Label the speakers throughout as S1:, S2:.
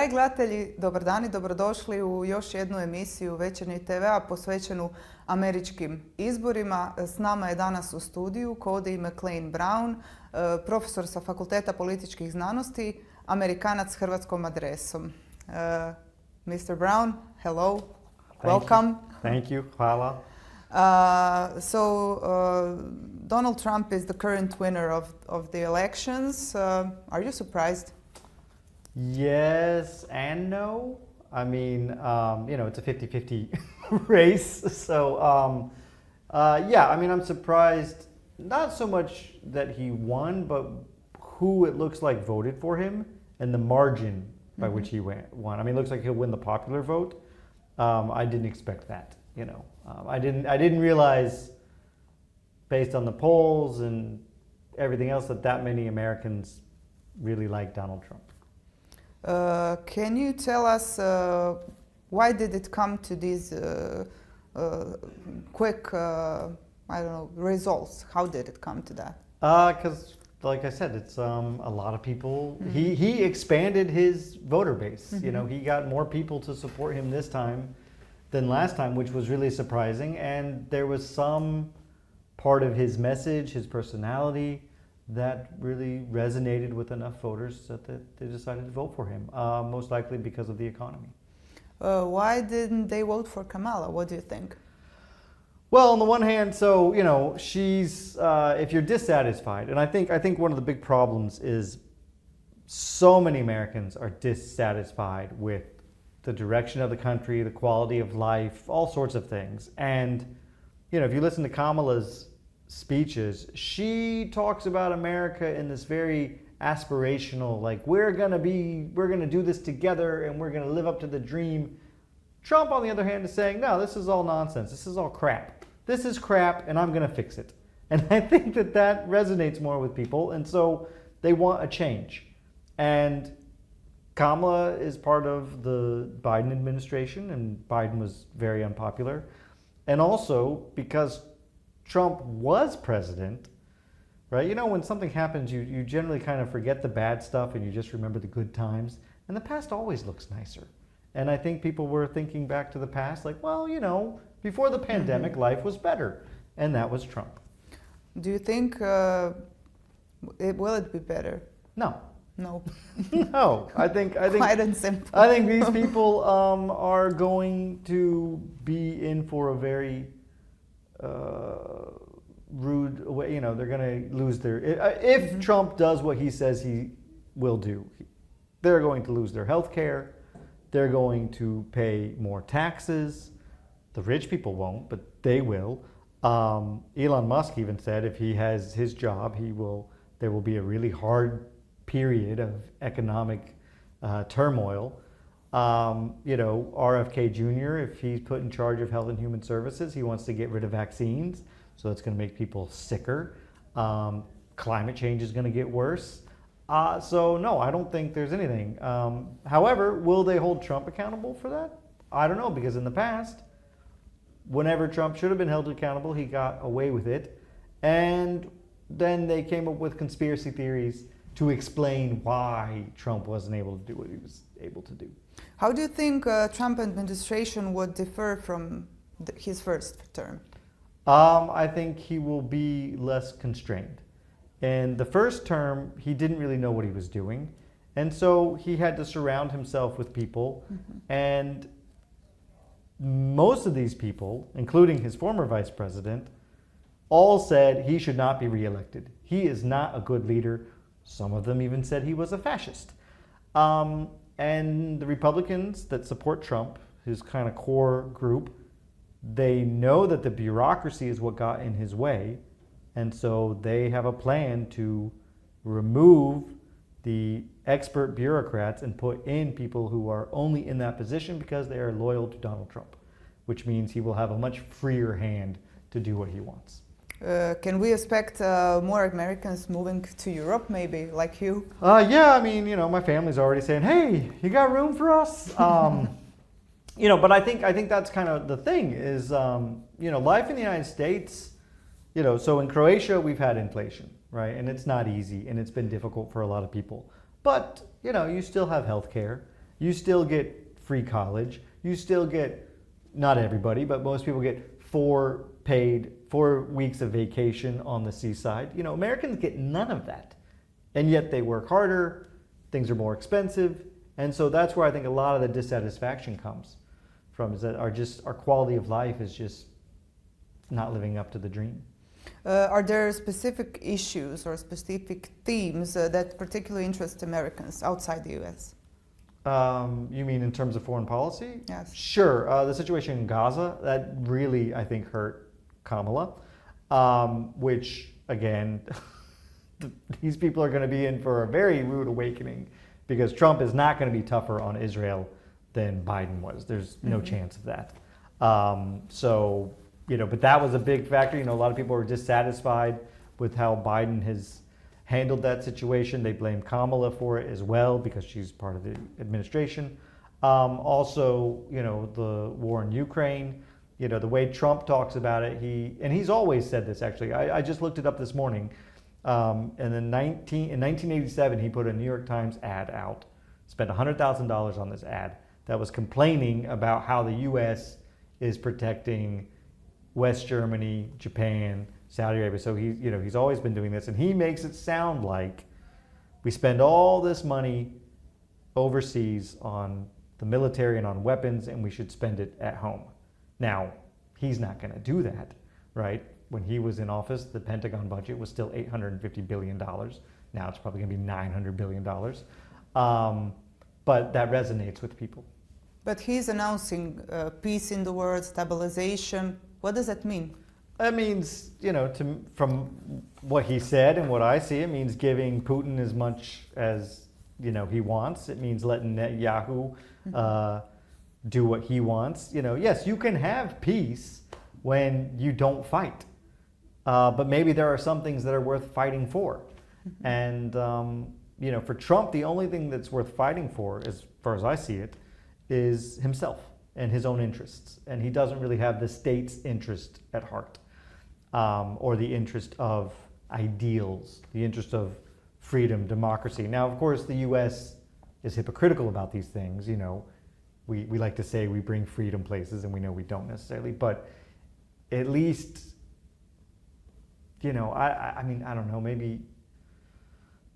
S1: Dragi gledatelji, dobar dan i dobrodošli u još jednu emisiju Večernji TV-a posvećenu američkim izborima. S nama je danas u studiju Cody McLean Brown, profesor sa Fakulteta političkih znanosti, Amerikanac s hrvatskom adresom. Mr. Brown, hello, welcome.
S2: Thank you, hvala.
S1: Donald Trump is the current winner of the elections. Are you surprised?
S2: Yes and no. I mean, it's a 50-50 race. So, yeah, I mean, I'm surprised, not so much that he won, but who it looks like voted for him and the margin by which he won. I mean, it looks like he'll win the popular vote. I didn't expect that, I didn't realize, based on the polls and everything else, that many Americans really like Donald Trump.
S1: Can you tell us why did it come to these quick, results? How did it come to that?
S2: Because, like I said, it's a lot of people. He expanded his voter base. He got more people to support him this time than last time, which was really surprising. And there was some part of his message, his personality, that really resonated with enough voters that they decided to vote for him, most likely because of the economy.
S1: Why didn't they vote for Kamala? What do you think?
S2: Well, on the one hand, she's, if you're dissatisfied, and I think one of the big problems is so many Americans are dissatisfied with the direction of the country, the quality of life, all sorts of things. And, if you listen to Kamala's speeches, she talks about America in this very aspirational, like, we're gonna do this together and we're gonna live up to the dream. Trump, on the other hand, is saying, no, this is all nonsense. This is all crap. This is crap and I'm gonna fix it. And I think that resonates more with people, and so they want a change. And Kamala is part of the Biden administration, and Biden was very unpopular. And also because Trump was president, right? When something happens, you generally kind of forget the bad stuff and you just remember the good times. And the past always looks nicer. And I think people were thinking back to the past like, well, before the pandemic, life was better. And that was Trump.
S1: Do you think, will it be better?
S2: No.
S1: No.
S2: No. I think
S1: Quite and simple.
S2: I think these people are going to be in for a very rude way. They're going to lose their, if Trump does what he says he will do, they're going to lose their health care. They're going to pay more taxes. The rich people won't, but they will. Elon Musk even said if he has his job, there will be a really hard period of economic turmoil. RFK Jr., if he's put in charge of Health and Human Services, he wants to get rid of vaccines, so it's going to make people sicker. Climate change is going to get worse. So no, I don't think there's anything. However, will they hold Trump accountable for that? I don't know, because in the past, whenever Trump should have been held accountable, he got away with it. And then they came up with conspiracy theories to explain why Trump wasn't able to do what he was able to do.
S1: How do you think Trump administration would differ from his first term?
S2: I think he will be less constrained. In the first term, he didn't really know what he was doing. And so he had to surround himself with people. And most of these people, including his former vice president, all said he should not be reelected. He is not a good leader. Some of them even said he was a fascist. And the Republicans that support Trump, his kind of core group, they know that the bureaucracy is what got in his way. And so they have a plan to remove the expert bureaucrats and put in people who are only in that position because they are loyal to Donald Trump, which means he will have a much freer hand to do what he wants.
S1: Can we expect more Americans moving to Europe, maybe, like you?
S2: Yeah, I mean, my family's already saying, hey, you got room for us? But I think that's kind of the thing is, life in the United States, so in Croatia, we've had inflation, right? And it's not easy, and it's been difficult for a lot of people. But, you still have health care, you still get free college. You still get, not everybody, but most people get 4 weeks of vacation on the seaside. You know, Americans get none of that. And yet they work harder, things are more expensive. And so that's where I think a lot of the dissatisfaction comes from, is that our quality of life is just not living up to the dream.
S1: Are there specific issues or specific themes that particularly interest Americans outside the US?
S2: You mean in terms of foreign policy?
S1: Yes.
S2: Sure. The situation in Gaza, that really, I think, hurt Kamala, which, again, these people are going to be in for a very rude awakening, because Trump is not going to be tougher on Israel than Biden was. There's no chance of that. So, you know, but that was a big factor. You know, a lot of people were dissatisfied with how Biden has handled that situation. They blame Kamala for it as well, because she's part of the administration. Also, you know, the war in Ukraine, you know, the way Trump talks about it, he's always said this, actually. I just looked it up this morning. And in 1987, he put a New York Times ad out, spent $100,000 on this ad that was complaining about how the U.S. is protecting West Germany, Japan, Saudi Arabia. So he's always been doing this, and he makes it sound like we spend all this money overseas on the military and on weapons, and we should spend it at home. Now, he's not going to do that, right? When he was in office, the Pentagon budget was still $850 billion. Now it's probably going to be $900 billion. But that resonates with people.
S1: But he's announcing peace in the world, stabilization. What does that mean?
S2: That means, you know, from what he said and what I see, it means giving Putin as much as, you know, he wants. It means letting Netanyahu do what he wants. You know, yes, you can have peace when you don't fight. But maybe there are some things that are worth fighting for. And, you know, for Trump, the only thing that's worth fighting for, as far as I see it, is himself and his own interests. And he doesn't really have the state's interest at heart, or the interest of ideals, the interest of freedom, democracy. Now, of course, the U.S. is hypocritical about these things. You know, we like to say we bring freedom places, and we know we don't necessarily. But at least, you know, I mean, I don't know, maybe,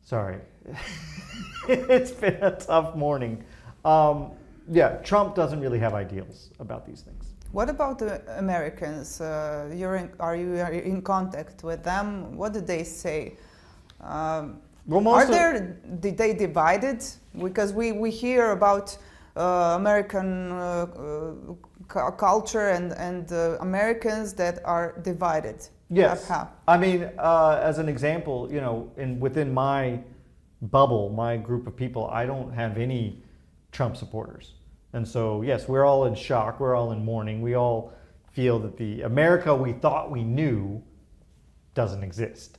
S2: sorry. It's been a tough morning. Yeah, Trump doesn't really have ideals about these things.
S1: What about the Americans? Are you in contact with them? What did they say? Are they divided? Because we hear about American culture and Americans that are divided.
S2: Yes. I mean, as an example, you know, within my bubble, my group of people, I don't have any Trump supporters. And so, yes, we're all in shock. We're all in mourning. We all feel that the America we thought we knew doesn't exist.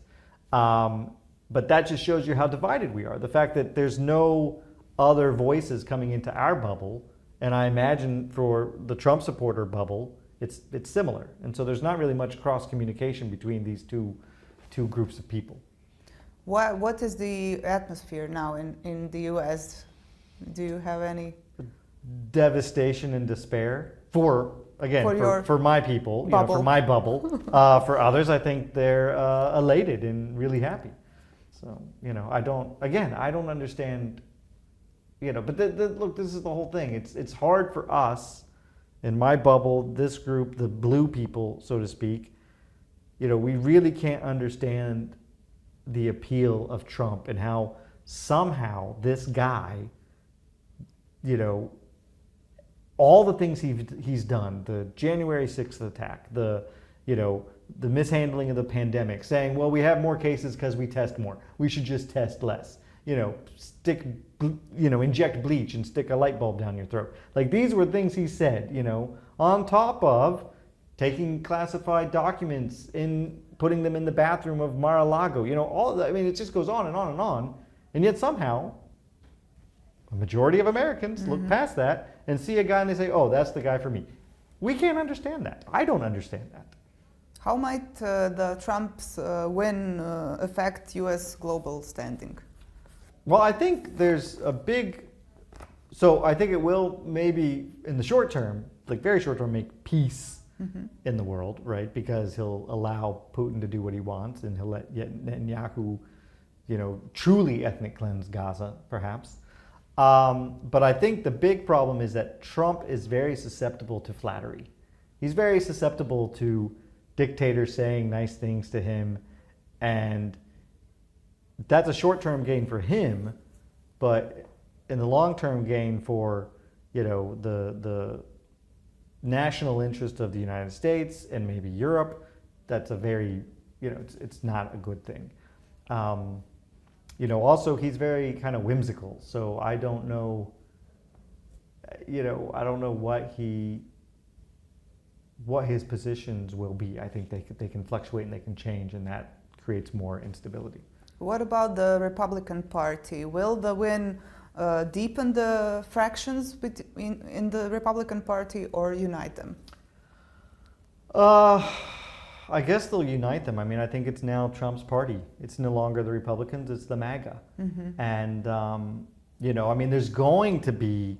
S2: But that just shows you how divided we are. The fact that there's no other voices coming into our bubble, and I imagine for the Trump supporter bubble, it's similar. And so there's not really much cross communication between these two groups of people.
S1: What is the atmosphere now in the U.S.? Do you have any?
S2: Devastation and despair for my people, you know, for my bubble. For others, I think they're elated and really happy. So, you know, I don't understand, you know, but look, this is the whole thing. It's hard for us in my bubble, this group, the blue people, so to speak. You know, we really can't understand the appeal of Trump and how somehow this guy, you know, all the things he's done, the January 6th attack, the mishandling of the pandemic, saying, well, we have more cases because we test more. We should just test less. You know, inject bleach and stick a light bulb down your throat. Like, these were things he said, you know, on top of taking classified documents and putting them in the bathroom of Mar-a-Lago. You know, all that. I mean, it just goes on and on and on. And yet somehow, a majority of Americans look past that and see a guy and they say, oh, that's the guy for me. We can't understand that. I don't understand that.
S1: How might the Trump's win affect U.S. global standing?
S2: Well, I think there's a big So I think it will maybe in the short term, like very short term, make peace in the world, right? Because he'll allow Putin to do what he wants, and he'll let Netanyahu, truly ethnic cleanse Gaza, perhaps. But I think the big problem is that Trump is very susceptible to flattery. He's very susceptible to dictators saying nice things to him, and that's a short-term gain for him, but in the long-term gain for the national interest of the United States and maybe Europe, that's a very it's not a good thing. Also he's very kind of whimsical, so I don't know what his positions will be. I think they can fluctuate and they can change, and that creates more instability.
S1: What about the Republican Party? Will the win deepen the fractions in the Republican Party or unite them?
S2: I guess they'll unite them. I mean, I think it's now Trump's party. It's no longer the Republicans, it's the MAGA. And, there's going to be,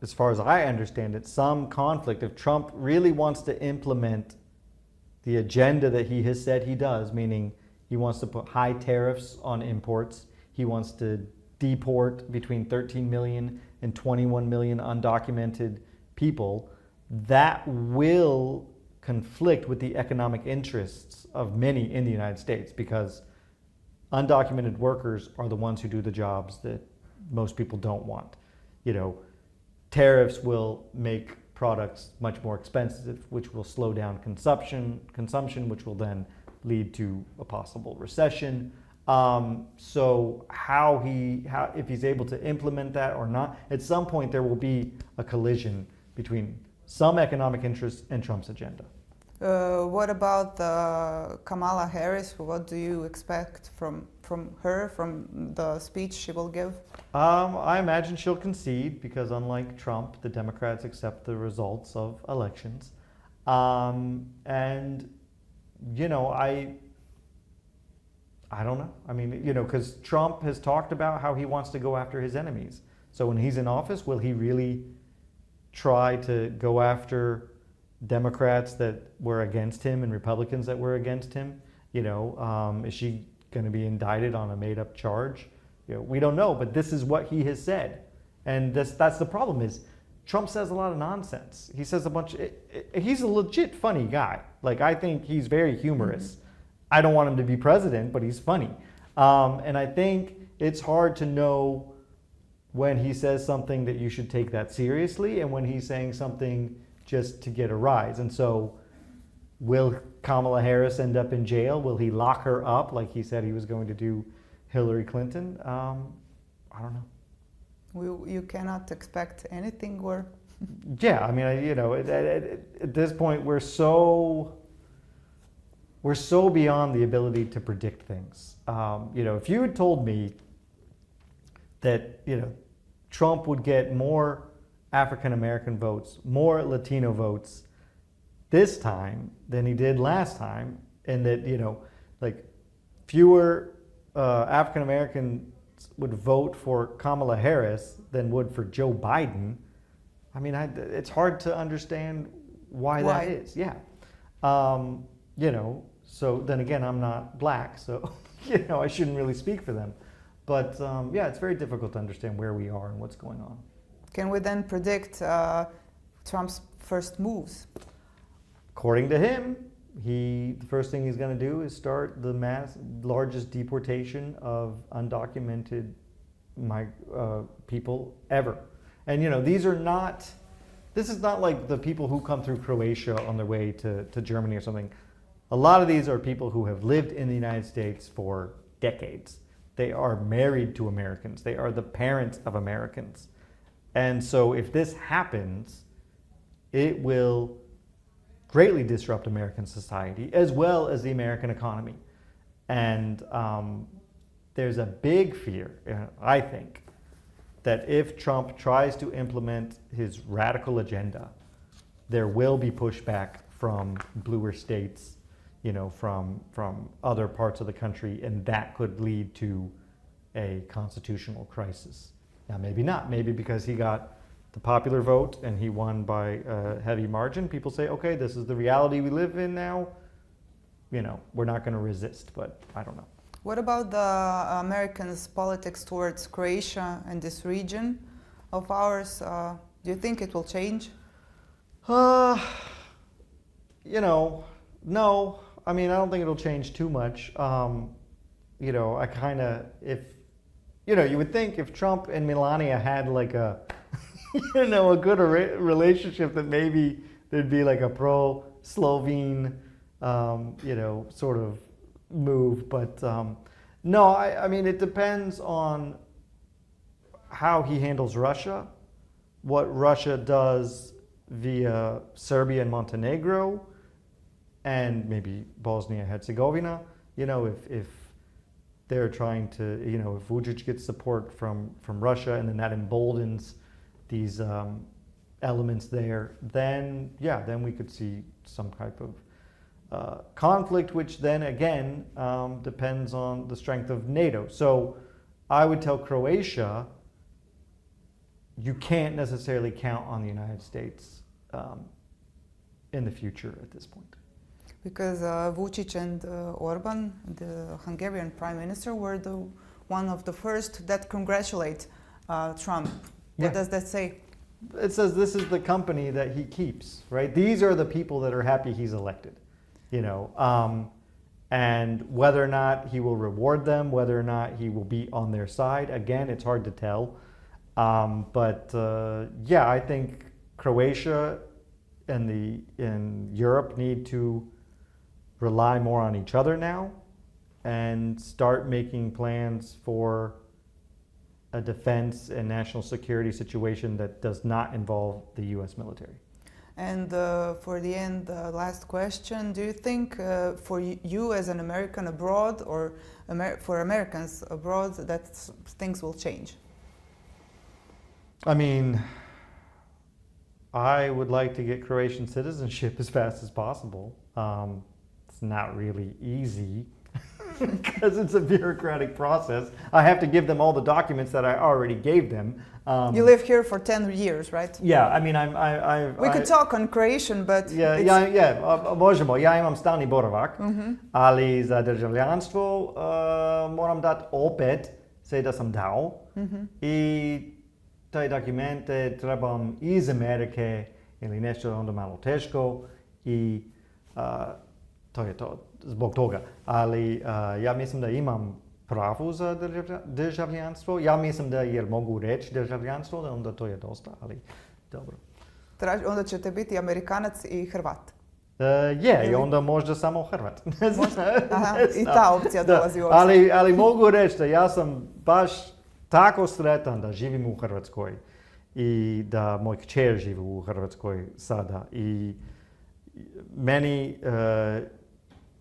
S2: as far as I understand it, some conflict. If Trump really wants to implement the agenda that he has said he does, meaning he wants to put high tariffs on imports, he wants to deport between 13 million and 21 million undocumented people, that will conflict with the economic interests of many in the United States, because undocumented workers are the ones who do the jobs that most people don't want. Tariffs will make products much more expensive, which will slow down consumption, which will then lead to a possible recession. So if he's able to implement that or not, at some point there will be a collision between some economic interests and Trump's agenda.
S1: What about Kamala Harris? What do you expect from her, from the speech she will give?
S2: I imagine she'll concede, because unlike Trump, the Democrats accept the results of elections. I don't know. I mean, because Trump has talked about how he wants to go after his enemies. So when he's in office, will he really try to go after Democrats that were against him and Republicans that were against him? Is she going to be indicted on a made-up charge? We don't know, but this is what he has said. And that's the problem, is Trump says a lot of nonsense. He says he's a legit funny guy. Like, I think he's very humorous. I don't want him to be president, but he's funny. And I think it's hard to know when he says something that you should take that seriously and when he's saying something just to get a rise. And so will Kamala Harris end up in jail? Will he lock her up like he said he was going to do Hillary Clinton? I don't know.
S1: You cannot expect anything, or?
S2: Yeah, I mean, at this point, we're so beyond the ability to predict things. If you had told me that, Trump would get more African American votes, more Latino votes this time than he did last time, and that, fewer African Americans would vote for Kamala Harris than would for Joe Biden, I mean, it's hard to understand why that is. Yeah. So then again, I'm not black, so, I shouldn't really speak for them. But it's very difficult to understand where we are and what's going on.
S1: Can we then predict Trump's first moves?
S2: According to him, the first thing he's going to do is start the largest deportation of undocumented people ever. And this is not like the people who come through Croatia on their way to Germany or something. A lot of these are people who have lived in the United States for decades. They are married to Americans. They are the parents of Americans. And so if this happens, it will greatly disrupt American society as well as the American economy. And there's a big fear, I think, that if Trump tries to implement his radical agenda, there will be pushback from bluer states, from other parts of the country, and that could lead to a constitutional crisis. Now, maybe not. Maybe because he got the popular vote and he won by a heavy margin. People say, okay, this is the reality we live in now. You know, we're not going to resist, but I don't know.
S1: What about the Americans' politics towards Croatia and this region of ours? Do you think it will change?
S2: You know, no. I mean, I don't think it'll change too much. You know, I kind of, you would think if Trump and Melania had like a, you know, a good relationship, that maybe there'd be like a pro-Slovene, you know, sort of move. But no, I mean, it depends on how he handles Russia, what Russia does via Serbia and Montenegro, and maybe Bosnia-Herzegovina. You know, if they're trying to, you know, if Vučić gets support from Russia and then that emboldens these elements there, then yeah, then we could see some type of conflict, which then again depends on the strength of NATO. So I would tell Croatia, you can't necessarily count on the United States in the future at this point.
S1: Because Vučić and Orban, the Hungarian prime minister, were one of the first that congratulate Trump.
S2: Yeah.
S1: What does that say?
S2: It says this is the company that he keeps, right? These are the people that are happy he's elected, you know. And whether or not he will reward them, whether or not he will be on their side, again, it's hard to tell. But yeah, I think Croatia and Europe need to rely more on each other now and start making plans for a defense and national security situation that does not involve the U.S. military.
S1: And for the end, last question, do you think for you as an American abroad or for Americans abroad that things will change?
S2: I mean, I would like to get Croatian citizenship as fast as possible. It's not really easy because it's a bureaucratic process. I have to give them all the documents that I already gave them.
S1: You live here for 10 years, right?
S2: Yeah, I mean,
S1: we could talk on Croatian, but...
S2: Možemo. Ja imam stalni boravak, ali za državljanstvo moram dati opet sve da sam dao. I taj dokumente trebam iz Amerike ili nešto onda malo teško i to je to zbog toga. Ali ja mislim da imam pravo za državljanstvo. Ja mislim da jer mogu reći državljanstvo, da onda to je dosta, ali dobro.
S1: Onda ćete biti Amerikanac i Hrvat.
S2: I onda možda samo Hrvat.
S1: I ta opcija dolazi u obzir.
S2: Ali mogu reći da ja sam baš tako sretan da živim u Hrvatskoj i da moj kćer živi u Hrvatskoj sada. I meni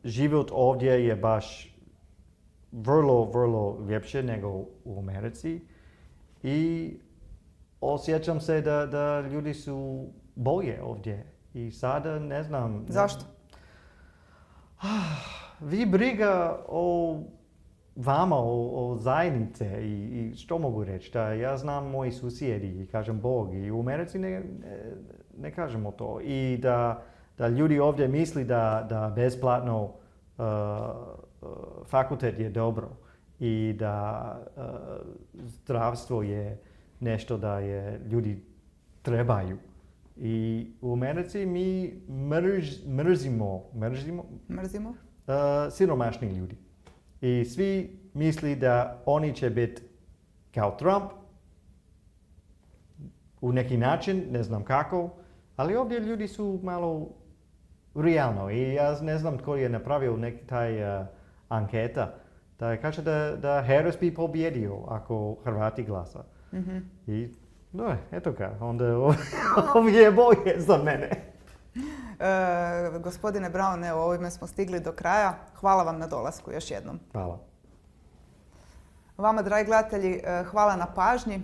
S2: život ovdje je baš vrlo, vrlo ljepše nego u Americi. I osjećam se da ljudi su bolje ovdje. I sada ne znam...
S1: Zašto?
S2: Vi briga o vama, o zajednice i što mogu reći, da ja znam moji susjedi i kažem Bog i u Americi ne kažemo to i da ljudi ovdje misli da besplatno fakultet je dobro i da zdravstvo je nešto da je ljudi trebaju. I u Americi mi mrzimo siromašni ljudi. I svi misli da oni će biti kao Trump u neki način, ne znam kako, ali ovdje ljudi su malo realno i ja ne znam tko je napravio neki taj anketa da kaže da Harris bi pobjedio ako Hrvati glasa. I eto ga, onda ovdje je bolje za mene.
S1: Gospodine Brown, evo ovime smo stigli do kraja. Hvala vam na dolasku još jednom.
S2: Hvala.
S1: Vama, dragi gledatelji, hvala na pažnji.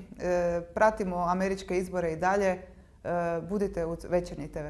S1: Pratimo američke izbore i dalje. Budite uz Večernji TV.